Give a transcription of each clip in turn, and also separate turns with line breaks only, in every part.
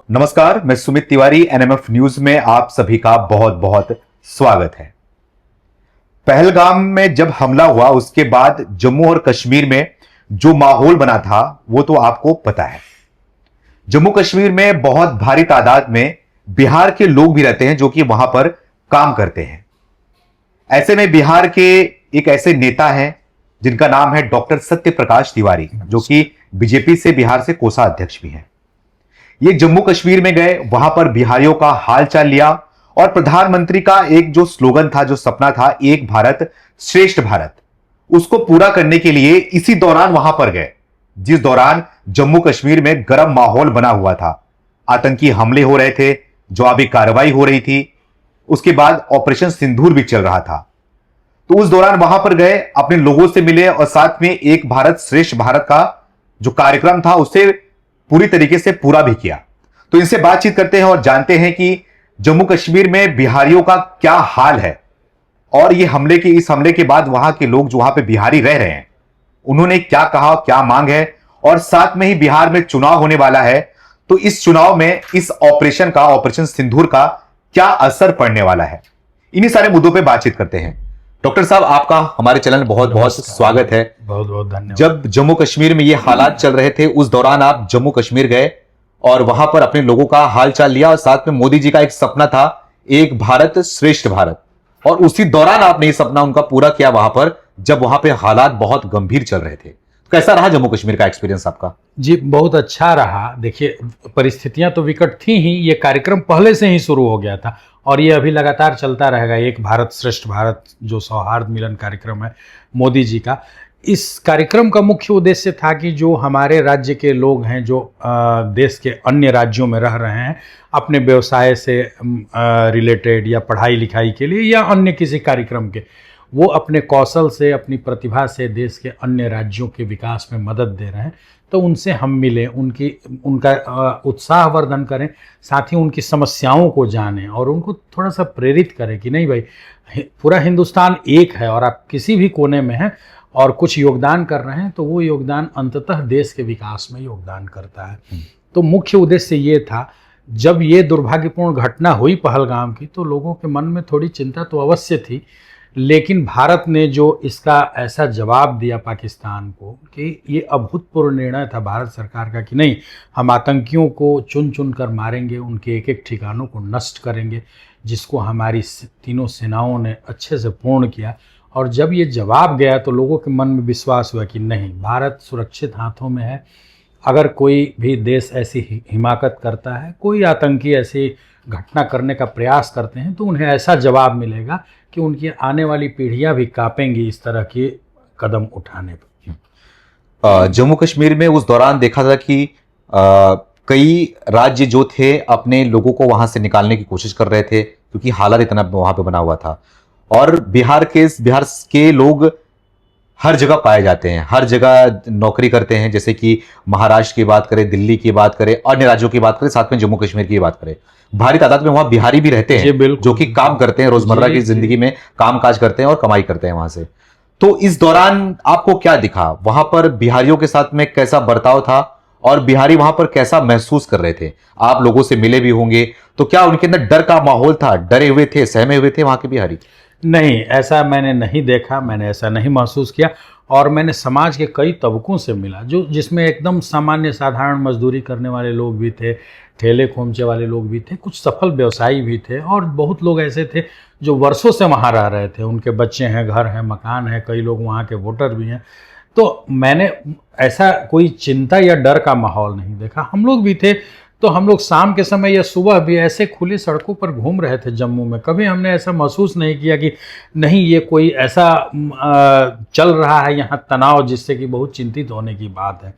नमस्कार, मैं Sumit Tiwari. NMF news में आप सभी का बहुत बहुत स्वागत है। पहलगाम में जब हमला हुआ उसके बाद जम्मू और कश्मीर में जो माहौल बना था वो तो आपको पता है। जम्मू कश्मीर में बहुत भारी तादाद में बिहार के लोग भी रहते हैं जो कि वहां पर काम करते हैं। ऐसे में बिहार के एक ऐसे नेता हैं जिनका नाम है डॉक्टर सत्य प्रकाश तिवारी, जो कि बीजेपी से बिहार से कोषाध्यक्ष भी हैं। ये जम्मू कश्मीर में गए, वहां पर बिहारियों का हाल चाल लिया और प्रधानमंत्री का एक जो स्लोगन था, जो सपना था, एक भारत श्रेष्ठ भारत, उसको पूरा करने के लिए इसी दौरान वहां पर गए, जिस दौरान जम्मू कश्मीर में गर्म माहौल बना हुआ था। आतंकी हमले हो रहे थे, जवाबी कार्रवाई हो रही थी, उसके बाद ऑपरेशन सिंदूर भी चल रहा था। तो उस दौरान वहां पर गए, अपने लोगों से मिले और साथ में एक भारत श्रेष्ठ भारत का जो कार्यक्रम था उसे पूरी तरीके से पूरा भी किया। तो इनसे बातचीत करते हैं और जानते हैं कि जम्मू कश्मीर में बिहारियों का क्या हाल है और इस हमले के बाद वहां के लोग जो वहां पे बिहारी रह रहे हैं उन्होंने क्या कहा, क्या मांग है, और साथ में ही बिहार में चुनाव होने वाला है, तो इस चुनाव में इस ऑपरेशन सिंदूर का क्या असर पड़ने वाला है। इन्हीं सारे मुद्दों पर बातचीत करते हैं। डॉक्टर साहब, आपका हमारे चैनल में बहुत बहुत स्वागत है।
बहुत बहुत धन्यवाद।
जब जम्मू कश्मीर में ये हालात चल रहे थे उस दौरान आप जम्मू कश्मीर गए और वहां पर अपने लोगों का हाल चाल लिया और साथ में मोदी जी का एक सपना था, एक भारत श्रेष्ठ भारत, और उसी दौरान आपने ये सपना उनका पूरा किया वहां पर, जब वहां पे हालात बहुत गंभीर चल रहे थे। कैसा रहा जम्मू कश्मीर का एक्सपीरियंस आपका?
जी, बहुत अच्छा रहा। देखिए, परिस्थितियां तो विकट थी ही, ये कार्यक्रम पहले से ही शुरू हो गया था और ये अभी लगातार चलता रहेगा। एक भारत श्रेष्ठ भारत जो सौहार्द मिलन कार्यक्रम है मोदी जी का, इस कार्यक्रम का मुख्य उद्देश्य था कि जो हमारे राज्य के लोग हैं, जो देश के अन्य राज्यों में रह रहे हैं, अपने व्यवसाय से रिलेटेड या पढ़ाई लिखाई के लिए या अन्य किसी कार्यक्रम के, वो अपने कौशल से, अपनी प्रतिभा से देश के अन्य राज्यों के विकास में मदद दे रहे हैं। तो उनसे हम मिलें, उनका उत्साहवर्धन करें, साथ ही उनकी समस्याओं को जानें और उनको थोड़ा सा प्रेरित करें कि नहीं भाई, पूरा हिंदुस्तान एक है और आप किसी भी कोने में हैं और कुछ योगदान कर रहे हैं तो वो योगदान अंततः देश के विकास में योगदान करता है। तो मुख्य उद्देश्य ये था। जब ये दुर्भाग्यपूर्ण घटना हुई पहलगाम की तो लोगों के मन में थोड़ी चिंता तो अवश्य थी, लेकिन भारत ने जो इसका ऐसा जवाब दिया पाकिस्तान को कि ये अभूतपूर्व निर्णय था भारत सरकार का कि नहीं, हम आतंकियों को चुन चुन कर मारेंगे, उनके एक एक ठिकानों को नष्ट करेंगे, जिसको हमारी तीनों सेनाओं ने अच्छे से पूर्ण किया। और जब ये जवाब गया तो लोगों के मन में विश्वास हुआ कि नहीं, भारत सुरक्षित हाथों में है। अगर कोई भी देश ऐसी हिमाकत करता है, कोई आतंकी ऐसी घटना करने का प्रयास करते हैं, तो उन्हें ऐसा जवाब मिलेगा कि उनकी आने वाली पीढ़ियां भी कांपेंगी इस तरह के कदम उठाने पर।
जम्मू कश्मीर में उस दौरान देखा था कि कई राज्य जो थे अपने लोगों को वहां से निकालने की कोशिश कर रहे थे क्योंकि हालात इतना वहां पे बना हुआ था, और बिहार के लोग हर जगह पाए जाते हैं, हर जगह नौकरी करते हैं। जैसे कि महाराष्ट्र की बात करें, दिल्ली की बात करें, अन्य राज्यों की बात करें, साथ में जम्मू कश्मीर की बात करें, भारी तादाद में वहां बिहारी भी रहते हैं जो कि काम करते हैं, रोजमर्रा की जिंदगी में काम काज करते हैं और कमाई करते हैं वहां से। तो इस दौरान आपको क्या दिखा? वहां पर बिहारियों के साथ में कैसा बर्ताव था और बिहारी वहां पर कैसा महसूस कर रहे थे? आप लोगों से मिले भी होंगे, तो क्या उनके अंदर डर का माहौल था? डरे हुए थे, सहमे हुए थे वहां के बिहारी?
नहीं, ऐसा मैंने नहीं देखा, मैंने ऐसा नहीं महसूस किया। और मैंने समाज के कई तबकों से मिला, जिसमें एकदम सामान्य साधारण मजदूरी करने वाले लोग भी थे, ठेले खोमचे वाले लोग भी थे, कुछ सफल व्यवसायी भी थे और बहुत लोग ऐसे थे जो वर्षों से वहाँ रह रहे थे, उनके बच्चे हैं, घर हैं, मकान है, कई लोग वहाँ के वोटर भी हैं। तो मैंने ऐसा कोई चिंता या डर का माहौल नहीं देखा। हम लोग भी थे तो हम लोग शाम के समय या सुबह भी ऐसे खुली सड़कों पर घूम रहे थे जम्मू में। कभी हमने ऐसा महसूस नहीं किया कि नहीं, ये कोई ऐसा चल रहा है यहाँ तनाव जिससे कि बहुत चिंतित होने की बात है।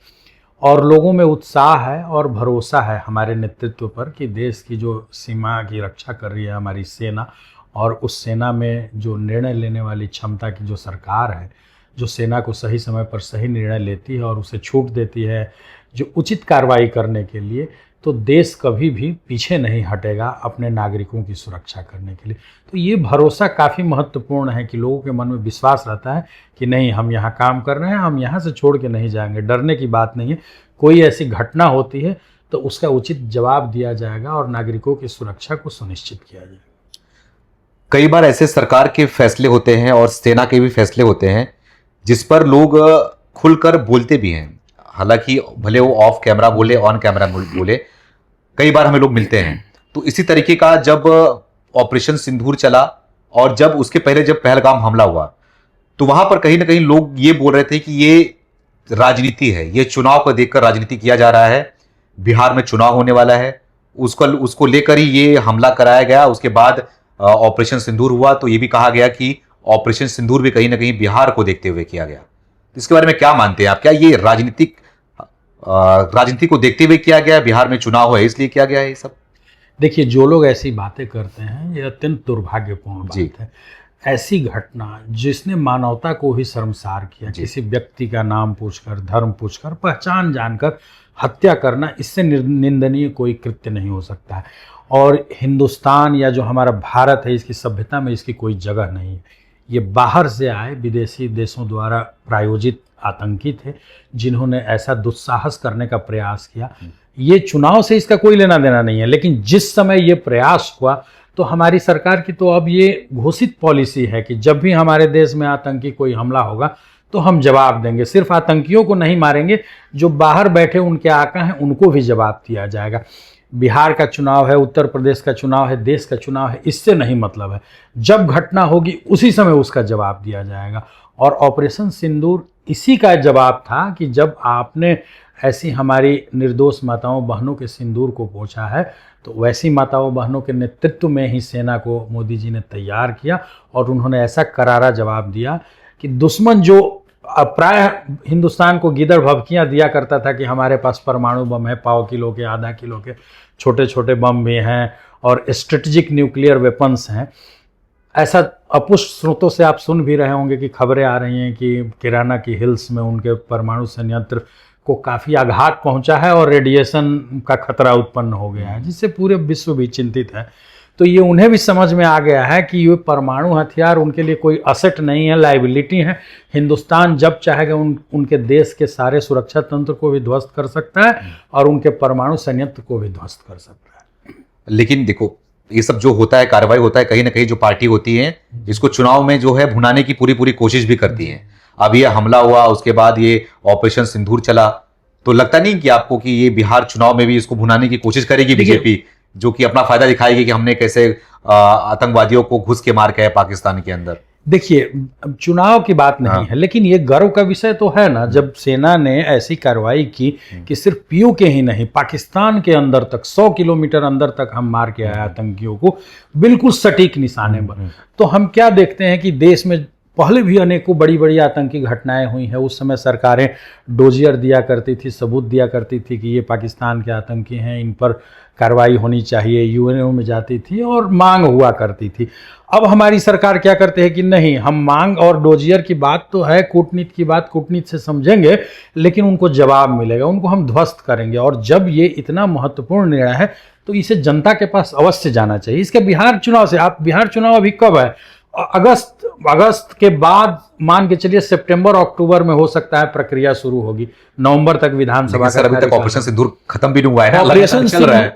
और लोगों में उत्साह है और भरोसा है हमारे नेतृत्व पर कि देश की जो सीमा की रक्षा कर रही है हमारी सेना, और उस सेना में जो निर्णय लेने वाली क्षमता की जो सरकार है, जो सेना को सही समय पर सही निर्णय लेती है और उसे छूट देती है जो उचित कार्रवाई करने के लिए, तो देश कभी भी पीछे नहीं हटेगा अपने नागरिकों की सुरक्षा करने के लिए। तो ये भरोसा काफ़ी महत्वपूर्ण है कि लोगों के मन में विश्वास रहता है कि नहीं, हम यहाँ काम कर रहे हैं, हम यहाँ से छोड़ के नहीं जाएंगे। डरने की बात नहीं है। कोई ऐसी घटना होती है तो उसका उचित जवाब दिया जाएगा और नागरिकों की सुरक्षा को सुनिश्चित किया जाएगा।
कई बार ऐसे सरकार के फैसले होते हैं और सेना के भी फैसले होते हैं जिस पर लोग खुलकर बोलते भी हैं, हालांकि भले वो ऑफ कैमरा बोले ऑन कैमरा बोले, कई बार हमें लोग मिलते हैं। तो इसी तरीके का जब ऑपरेशन सिंदूर चला और जब उसके पहले जब पहलगाम हमला हुआ, तो वहां पर कहीं ना कहीं लोग ये बोल रहे थे कि ये राजनीति है, ये चुनाव को देखकर राजनीति किया जा रहा है, बिहार में चुनाव होने वाला है, उसको लेकर ही ये हमला कराया गया। उसके बाद ऑपरेशन सिंदूर हुआ तो ये भी कहा गया कि ऑपरेशन सिंदूर भी कहीं ना कहीं बिहार को देखते हुए किया गया। इसके बारे में क्या मानते हैं आप? क्या ये राजनीति को देखते हुए किया गया, बिहार में चुनाव है इसलिए किया गया है ये सब?
देखिए, जो लोग ऐसी बातें करते हैं ये अत्यंत दुर्भाग्यपूर्ण बात है। ऐसी घटना जिसने मानवता को ही शर्मसार किया, किसी व्यक्ति का नाम पूछकर, धर्म पूछकर, पहचान जानकर हत्या करना, इससे निंदनीय कोई कृत्य नहीं हो सकता है। और हिंदुस्तान या जो हमारा भारत है, इसकी सभ्यता में इसकी कोई जगह नहीं है। ये बाहर से आए विदेशी देशों द्वारा प्रायोजित आतंकी थे जिन्होंने ऐसा दुस्साहस करने का प्रयास किया। ये चुनाव से इसका कोई लेना देना नहीं है, लेकिन जिस समय ये प्रयास हुआ तो हमारी सरकार की तो अब ये घोषित पॉलिसी है कि जब भी हमारे देश में आतंकी कोई हमला होगा तो हम जवाब देंगे। सिर्फ आतंकियों को नहीं मारेंगे, जो बाहर बैठे उनके आका हैं उनको भी जवाब दिया जाएगा। बिहार का चुनाव है, उत्तर प्रदेश का चुनाव है, देश का चुनाव है, इससे नहीं मतलब है। जब घटना होगी उसी समय उसका जवाब दिया जाएगा। और ऑपरेशन सिंदूर इसी का जवाब था कि जब आपने ऐसी हमारी निर्दोष माताओं बहनों के सिंदूर को पोंछा है, तो वैसी माताओं बहनों के नेतृत्व में ही सेना को मोदी जी ने तैयार किया और उन्होंने ऐसा करारा जवाब दिया कि दुश्मन जो प्राय हिंदुस्तान को गिदड़ भभकियाँ दिया करता था कि हमारे पास परमाणु बम है, पाव किलो के, आधा किलो के छोटे छोटे बम भी हैं और स्ट्रेटेजिक न्यूक्लियर वेपन्स हैं, ऐसा अपुष्ट स्रोतों से आप सुन भी रहे होंगे कि खबरें आ रही हैं कि किराना की हिल्स में उनके परमाणु संयंत्र को काफ़ी आघात पहुंचा है और रेडिएशन का खतरा उत्पन्न हो गया है, जिससे पूरे विश्व भी चिंतित है। तो ये उन्हें भी समझ में आ गया है कि ये परमाणु हथियार उनके लिए कोई असेट नहीं है, लाइबिलिटी है। हिंदुस्तान जब चाहेगा उनके देश के सारे सुरक्षा तंत्र को भी ध्वस्त कर सकता है और उनके परमाणु संयंत्र को भी ध्वस्त कर सकता है।
लेकिन देखो, ये सब जो होता है, कार्रवाई होता है, कहीं ना कहीं जो पार्टी होती है इसको चुनाव में जो है भुनाने की पूरी कोशिश भी करती है। अब ये हमला हुआ, उसके बाद ये ऑपरेशन सिंदूर चला, तो लगता नहीं कि आपको कि ये बिहार चुनाव में भी इसको भुनाने की कोशिश करेगी बीजेपी, जो कि अपना फायदा दिखाएगी कि हमने कैसे आतंकवादियों को घुस के मार के है पाकिस्तान के अंदर?
देखिए, चुनाव की बात नहीं है, लेकिन ये गर्व का विषय तो है ना, जब सेना ने ऐसी कार्रवाई की कि सिर्फ पीओ के ही नहीं, पाकिस्तान के अंदर तक 100 किलोमीटर अंदर तक हम मार के आए आतंकियों को, बिल्कुल सटीक निशाने पर। तो हम क्या देखते हैं कि देश में पहले भी अनेकों बड़ी बड़ी आतंकी घटनाएं हुई हैं। उस समय सरकारें डोजियर दिया करती थी, सबूत दिया करती थी कि ये पाकिस्तान के आतंकी हैं, इन पर कार्रवाई होनी चाहिए, यूएनओ में जाती थी और मांग हुआ करती थी। अब हमारी सरकार क्या करते हैं कि नहीं, हम मांग और डोजियर की बात तो है, कूटनीति की बात कूटनीति से समझेंगे, लेकिन उनको जवाब मिलेगा, उनको हम ध्वस्त करेंगे। और जब ये इतना महत्वपूर्ण निर्णय है तो इसे जनता के पास अवश्य जाना चाहिए। इसके बिहार चुनाव से, आप बिहार चुनाव अभी कब है? अगस्त के बाद मान के चलिए सितंबर अक्टूबर में हो सकता है प्रक्रिया शुरू होगी, नवंबर तक विधानसभा का।
अभी तक ऑपरेशन सिंदूर खत्म भी नहीं हुआ है ना,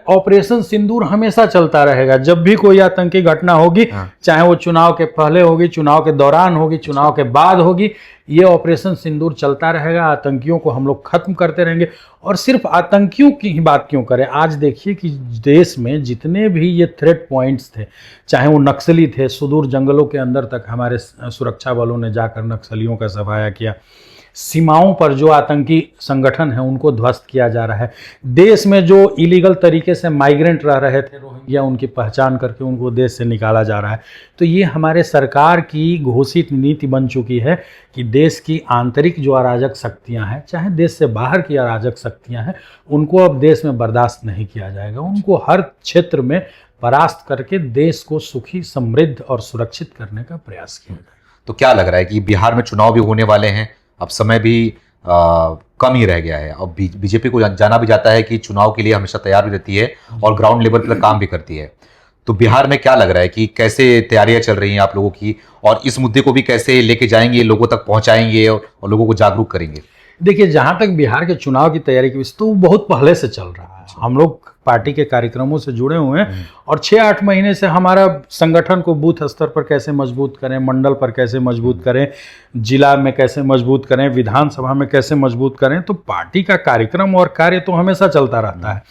ऑपरेशन सिंदूर हमेशा चलता रहेगा। जब भी कोई आतंकी घटना होगी, चाहे वो चुनाव के पहले होगी, चुनाव के दौरान होगी, चुनाव के बाद होगी, ये ऑपरेशन सिंदूर चलता रहेगा। आतंकियों को हम लोग खत्म करते रहेंगे। और सिर्फ आतंकियों की ही बात क्यों करें, आज देखिए कि देश में जितने भी ये थ्रेट पॉइंट्स थे, चाहे वो नक्सली थे, सुदूर जंगलों के अंदर तक हमारे सुरक्षा बलों ने जाकर नक्सलियों का सफाया किया। सीमाओं पर जो आतंकी संगठन है उनको ध्वस्त किया जा रहा है। देश में जो इलीगल तरीके से माइग्रेंट रह रहे थे रोहिंग्या, उनकी पहचान करके उनको देश से निकाला जा रहा है। तो ये हमारे सरकार की घोषित नीति बन चुकी है कि देश की आंतरिक जो अराजक शक्तियां हैं, चाहे देश से बाहर की अराजक शक्तियां हैं, उनको अब देश में बर्दाश्त नहीं किया जाएगा। उनको हर क्षेत्र में परास्त करके देश को सुखी, समृद्ध और सुरक्षित करने का प्रयास किया जाएगा।
तो क्या लग रहा है कि बिहार में चुनाव भी होने वाले हैं, अब समय भी कम ही रह गया है। अब बीजेपी को जाना भी जाता है कि चुनाव के लिए हमेशा तैयार भी रहती है और ग्राउंड लेवल पर काम भी करती है। तो बिहार में क्या लग रहा है कि कैसे तैयारियां चल रही हैं आप लोगों की, और इस मुद्दे को भी कैसे लेके जाएंगे, लोगों तक पहुंचाएंगे और लोगों को जागरूक करेंगे?
देखिए, जहाँ तक बिहार के चुनाव की तैयारी की विषय, तो वो बहुत पहले से चल रहा है। हम लोग पार्टी के कार्यक्रमों से जुड़े हुए हैं और 6-8 महीने से हमारा संगठन को बूथ स्तर पर कैसे मजबूत करें, मंडल पर कैसे मजबूत करें, जिला में कैसे मजबूत करें, विधानसभा में कैसे मजबूत करें, तो पार्टी का कार्यक्रम और कार्य तो हमेशा चलता रहता है।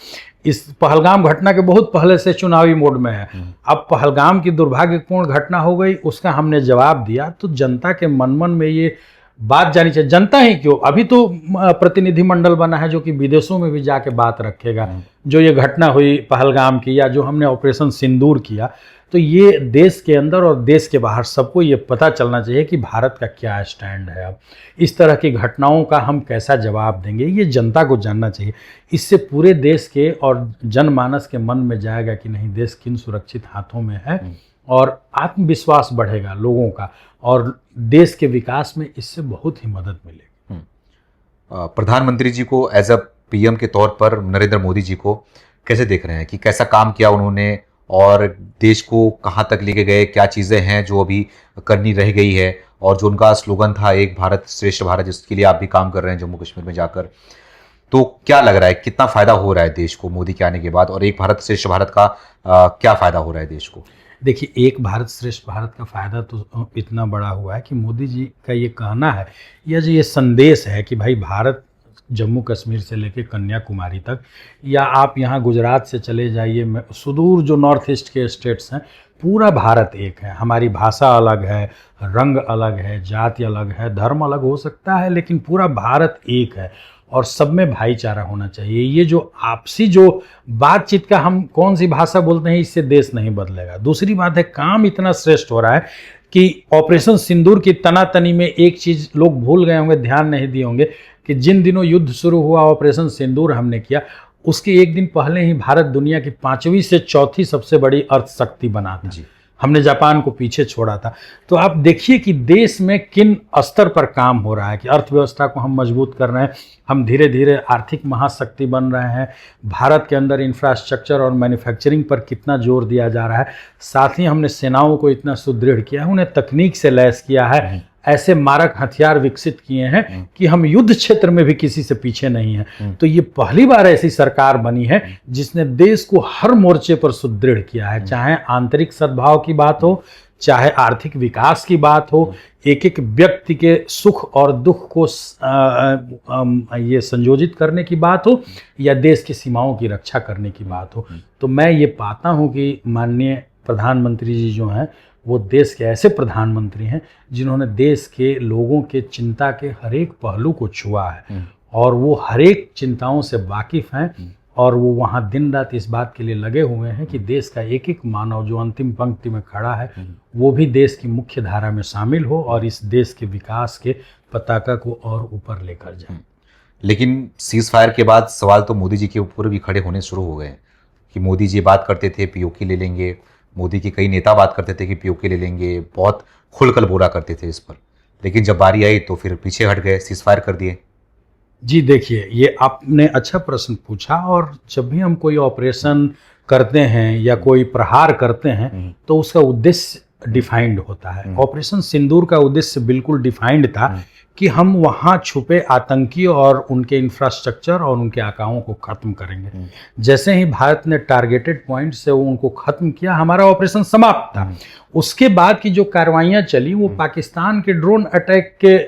इस पहलगाम घटना के बहुत पहले से चुनावी मोड में है। अब पहलगाम की दुर्भाग्यपूर्ण घटना हो गई, उसका हमने जवाब दिया, तो जनता के मन मन में ये बात जानी चाहिए। जनता ही क्यों, अभी तो प्रतिनिधिमंडल बना है जो कि विदेशों में भी जाके बात रखेगा। जो ये घटना हुई पहलगाम की, या जो हमने ऑपरेशन सिंदूर किया, तो ये देश के अंदर और देश के बाहर सबको ये पता चलना चाहिए कि भारत का क्या स्टैंड है। अब इस तरह की घटनाओं का हम कैसा जवाब देंगे, ये जनता को जानना चाहिए। इससे पूरे देश के और जनमानस के मन में जाएगा कि नहीं, देश किन सुरक्षित हाथों में है, और आत्मविश्वास बढ़ेगा लोगों का, और देश के विकास में इससे बहुत ही मदद मिलेगी।
प्रधानमंत्री जी को एज अ पीएम के तौर पर नरेंद्र मोदी जी को कैसे देख रहे हैं कि कैसा काम किया उन्होंने, और देश को कहाँ तक लेके गए, क्या चीज़ें हैं जो अभी करनी रह गई है, और जो उनका स्लोगन था एक भारत श्रेष्ठ भारत, जिसके लिए आप भी काम कर रहे हैं जम्मू कश्मीर में जाकर, तो क्या लग रहा है कितना फायदा हो रहा है देश को मोदी के आने के बाद, और एक भारत श्रेष्ठ भारत का क्या फायदा हो रहा है देश को?
देखिए, एक भारत श्रेष्ठ भारत का फायदा तो इतना बड़ा हुआ है कि मोदी जी का ये कहना है, या जो ये संदेश है कि भाई भारत जम्मू कश्मीर से लेकर कन्याकुमारी तक, या आप यहाँ गुजरात से चले जाइए, सुदूर जो नॉर्थ ईस्ट के स्टेट्स हैं, पूरा भारत एक है। हमारी भाषा अलग है, रंग अलग है, जाति अलग है, धर्म अलग हो सकता है, लेकिन पूरा भारत एक है और सब में भाईचारा होना चाहिए। ये जो आपसी जो बातचीत का, हम कौन सी भाषा बोलते हैं, इससे देश नहीं बदलेगा। दूसरी बात है, काम इतना श्रेष्ठ हो रहा है कि ऑपरेशन सिंदूर की तनातनी में एक चीज़ लोग भूल गए होंगे, ध्यान नहीं दिए होंगे, कि जिन दिनों युद्ध शुरू हुआ, ऑपरेशन सिंदूर हमने किया, उसके एक दिन पहले ही भारत दुनिया की 5वीं से 4थी सबसे बड़ी अर्थशक्ति बना था। हमने जापान को पीछे छोड़ा था। तो आप देखिए कि देश में किन स्तर पर काम हो रहा है, कि अर्थव्यवस्था को हम मजबूत कर रहे हैं, हम धीरे धीरे आर्थिक महाशक्ति बन रहे हैं। भारत के अंदर इंफ्रास्ट्रक्चर और मैन्युफैक्चरिंग पर कितना जोर दिया जा रहा है। साथ ही हमने सेनाओं को इतना सुदृढ़ किया है, उन्हें तकनीक से लैस किया है, ऐसे मारक हथियार विकसित किए हैं कि हम युद्ध क्षेत्र में भी किसी से पीछे नहीं हैं। तो ये पहली बार ऐसी सरकार बनी है जिसने देश को हर मोर्चे पर सुदृढ़ किया है, चाहे आंतरिक सद्भाव की बात हो, चाहे आर्थिक विकास की बात हो, एक एक व्यक्ति के सुख और दुख को ये संयोजित करने की बात हो, या देश की सीमाओं की रक्षा करने की बात हो। तो मैं ये पाता हूँ कि माननीय प्रधानमंत्री जी जो हैं, वो देश के ऐसे प्रधानमंत्री हैं जिन्होंने देश के लोगों के चिंता के हर एक पहलू को छुआ है, और वो हर एक चिंताओं से वाकिफ हैं, और वो वहाँ दिन रात इस बात के लिए लगे हुए हैं कि देश का एक एक मानव जो अंतिम पंक्ति में खड़ा है, वो भी देश की मुख्य धारा में शामिल हो और इस देश के विकास के पताका को और ऊपर लेकर जाए।
लेकिन सीज फायर के बाद सवाल तो मोदी जी के ऊपर भी खड़े होने शुरू हो गए कि मोदी जी बात करते थे पीओके ले लेंगे, मोदी के कई नेता बात करते थे कि पीओके ले लेंगे, बहुत खुलकर बोला करते थे इस पर, लेकिन जब बारी आई तो फिर पीछे हट गए, सीज फायर कर दिए।
जी देखिए, ये आपने अच्छा प्रश्न पूछा, और जब भी हम कोई ऑपरेशन करते हैं या कोई प्रहार करते हैं तो उसका उद्देश्य डिफाइंड होता है। ऑपरेशन सिंदूर का उद्देश्य बिल्कुल डिफाइंड था कि हम वहाँ छुपे आतंकी और उनके इंफ्रास्ट्रक्चर और उनके आकाओं को खत्म करेंगे। जैसे ही भारत ने टारगेटेड पॉइंट से उनको खत्म किया, हमारा ऑपरेशन समाप्त था। उसके बाद की जो कार्रवाइयाँ चली वो पाकिस्तान के ड्रोन अटैक के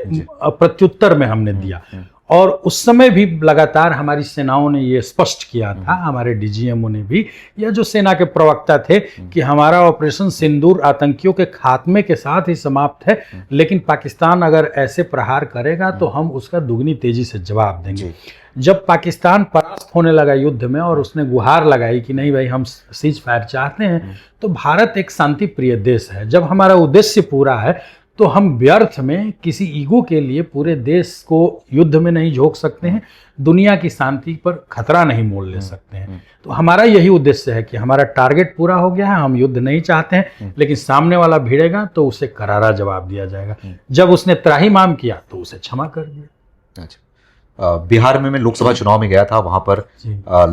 प्रत्युत्तर में हमने दिया, और उस समय भी लगातार हमारी सेनाओं ने ये स्पष्ट किया था, हमारे डीजीएमओ ने भी, या जो सेना के प्रवक्ता थे, कि हमारा ऑपरेशन सिंदूर आतंकियों के खात्मे के साथ ही समाप्त है, लेकिन पाकिस्तान अगर ऐसे प्रहार करेगा तो हम उसका दुगनी तेजी से जवाब देंगे। जब पाकिस्तान परास्त होने लगा युद्ध में और उसने गुहार लगाई कि नहीं भाई हम सीज फायर चाहते हैं, तो भारत एक शांति प्रिय देश है। जब हमारा उद्देश्य पूरा है तो हम व्यर्थ में किसी ईगो के लिए पूरे देश को युद्ध में नहीं झोंक सकते हैं, दुनिया की शांति पर खतरा नहीं मोल ले सकते हैं। तो हमारा यही उद्देश्य है कि हमारा टारगेट पूरा हो गया है, हम युद्ध नहीं चाहते हैं, लेकिन सामने वाला भिड़ेगा तो उसे करारा जवाब दिया जाएगा। जब उसने त्राहिमाम किया तो उसे क्षमा कर दिया।
अच्छा, बिहार में मैं लोकसभा चुनाव में गया था, वहां पर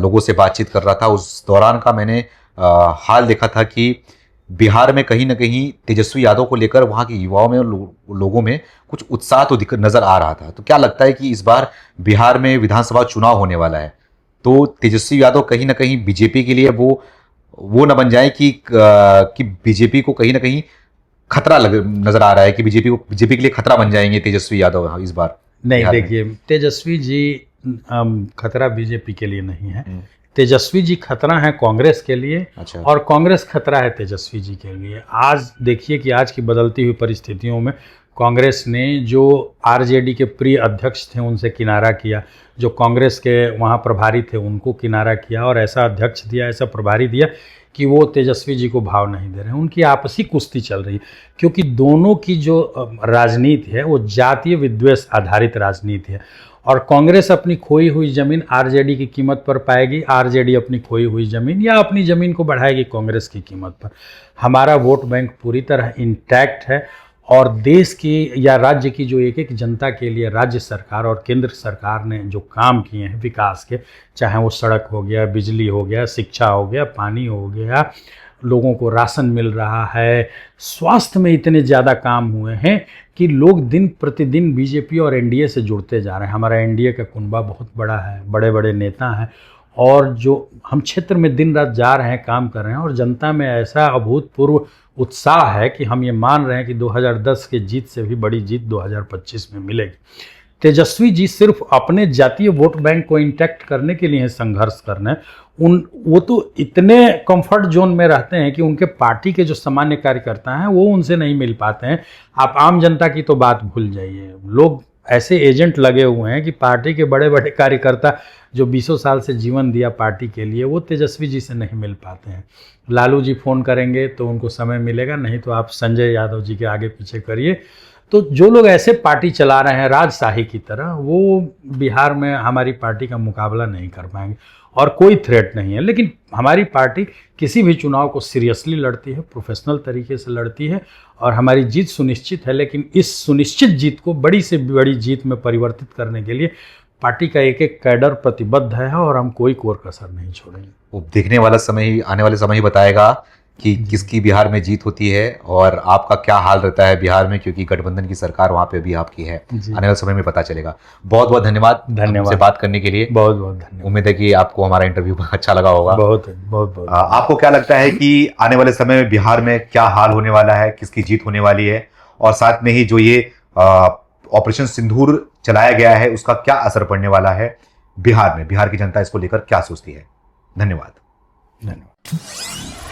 लोगों से बातचीत कर रहा था। उस दौरान का मैंने हाल देखा था कि बिहार में कहीं ना कहीं तेजस्वी यादव को लेकर वहां के युवाओं में और लोगों में कुछ उत्साह तो नजर आ रहा था। तो क्या लगता है कि इस बार बिहार में विधानसभा चुनाव होने वाला है, तो तेजस्वी यादव कहीं ना कहीं बीजेपी के लिए वो न बन जाए कि बीजेपी को कहीं ना कहीं खतरा नजर आ रहा है कि बीजेपी के लिए खतरा बन जाएंगे तेजस्वी यादव इस बार?
नहीं, देखिए, तेजस्वी जी खतरा बीजेपी के लिए नहीं है। तेजस्वी जी खतरा है कांग्रेस के लिए।
अच्छा।
और कांग्रेस खतरा है तेजस्वी जी के लिए। आज देखिए कि आज की बदलती हुई परिस्थितियों में कांग्रेस ने जो आरजेडी के प्रिय अध्यक्ष थे उनसे किनारा किया, जो कांग्रेस के वहाँ प्रभारी थे उनको किनारा किया, और ऐसा अध्यक्ष दिया, ऐसा प्रभारी दिया कि वो तेजस्वी जी को भाव नहीं दे रहे हैं। उनकी आपसी कुश्ती चल रही है, क्योंकि दोनों की जो राजनीति है वो जातीय विद्वेष आधारित राजनीति है। और कांग्रेस अपनी खोई हुई ज़मीन आरजेडी की कीमत पर पाएगी, आरजेडी अपनी खोई हुई ज़मीन या अपनी ज़मीन को बढ़ाएगी कांग्रेस की कीमत पर। हमारा वोट बैंक पूरी तरह इंटैक्ट है, और देश की या राज्य की जो एक एक जनता के लिए राज्य सरकार और केंद्र सरकार ने जो काम किए हैं विकास के, चाहे वो सड़क हो गया, बिजली हो गया, शिक्षा हो गया, पानी हो गया, लोगों को राशन मिल रहा है, स्वास्थ्य में इतने ज़्यादा काम हुए हैं कि लोग दिन प्रतिदिन बीजेपी और एनडीए से जुड़ते जा रहे हैं। हमारा एनडीए का कुनबा बहुत बड़ा है, बड़े बड़े नेता हैं, और जो हम क्षेत्र में दिन रात जा रहे हैं, काम कर रहे हैं, और जनता में ऐसा अभूतपूर्व उत्साह है कि हम ये मान रहे हैं कि 2010 के जीत से भी बड़ी जीत 2025 में मिलेगी। तेजस्वी जी सिर्फ अपने जातीय वोट बैंक को इंटैक्ट करने के लिए संघर्ष करना है। वो तो इतने कंफर्ट जोन में रहते हैं कि उनके पार्टी के जो सामान्य कार्यकर्ता हैं वो उनसे नहीं मिल पाते हैं। आप आम जनता की तो बात भूल जाइए, लोग ऐसे एजेंट लगे हुए हैं कि पार्टी के बड़े बड़े कार्यकर्ता जो 20 साल से जीवन दिया पार्टी के लिए, वो तेजस्वी जी से नहीं मिल पाते हैं। लालू जी फ़ोन करेंगे तो उनको समय मिलेगा, नहीं तो आप संजय यादव जी के आगे पीछे करिए। तो जो लोग ऐसे पार्टी चला रहे हैं राजशाही की तरह, वो बिहार में हमारी पार्टी का मुकाबला नहीं कर पाएंगे, और कोई थ्रेट नहीं है। लेकिन हमारी पार्टी किसी भी चुनाव को सीरियसली लड़ती है, प्रोफेशनल तरीके से लड़ती है, और हमारी जीत सुनिश्चित है। लेकिन इस सुनिश्चित जीत को बड़ी से बड़ी जीत में परिवर्तित करने के लिए पार्टी का एक एक कैडर प्रतिबद्ध है, और हम कोई कोर कसर नहीं छोड़ेंगे।
वो देखने वाला समय ही, आने वाले समय ही बताएगा कि किसकी बिहार में जीत होती है और आपका क्या हाल रहता है बिहार में, क्योंकि गठबंधन की सरकार वहां पे भी आपकी है। आने वाले समय में पता चलेगा। बहुत बहुत धन्यवाद हमसे बात करने के लिए।
बहुत बहुत धन्यवाद।
उम्मीद है कि आपको हमारा इंटरव्यू अच्छा लगा होगा।
बहुत बहुत बहुत।
आपको क्या लगता है कि आने वाले समय में बिहार में क्या हाल होने वाला है, किसकी जीत होने वाली है, और साथ में ही जो ये ऑपरेशन सिंदूर चलाया गया है उसका क्या असर पड़ने वाला है बिहार में, बिहार की जनता इसको लेकर क्या सोचती है? धन्यवाद।
धन्यवाद।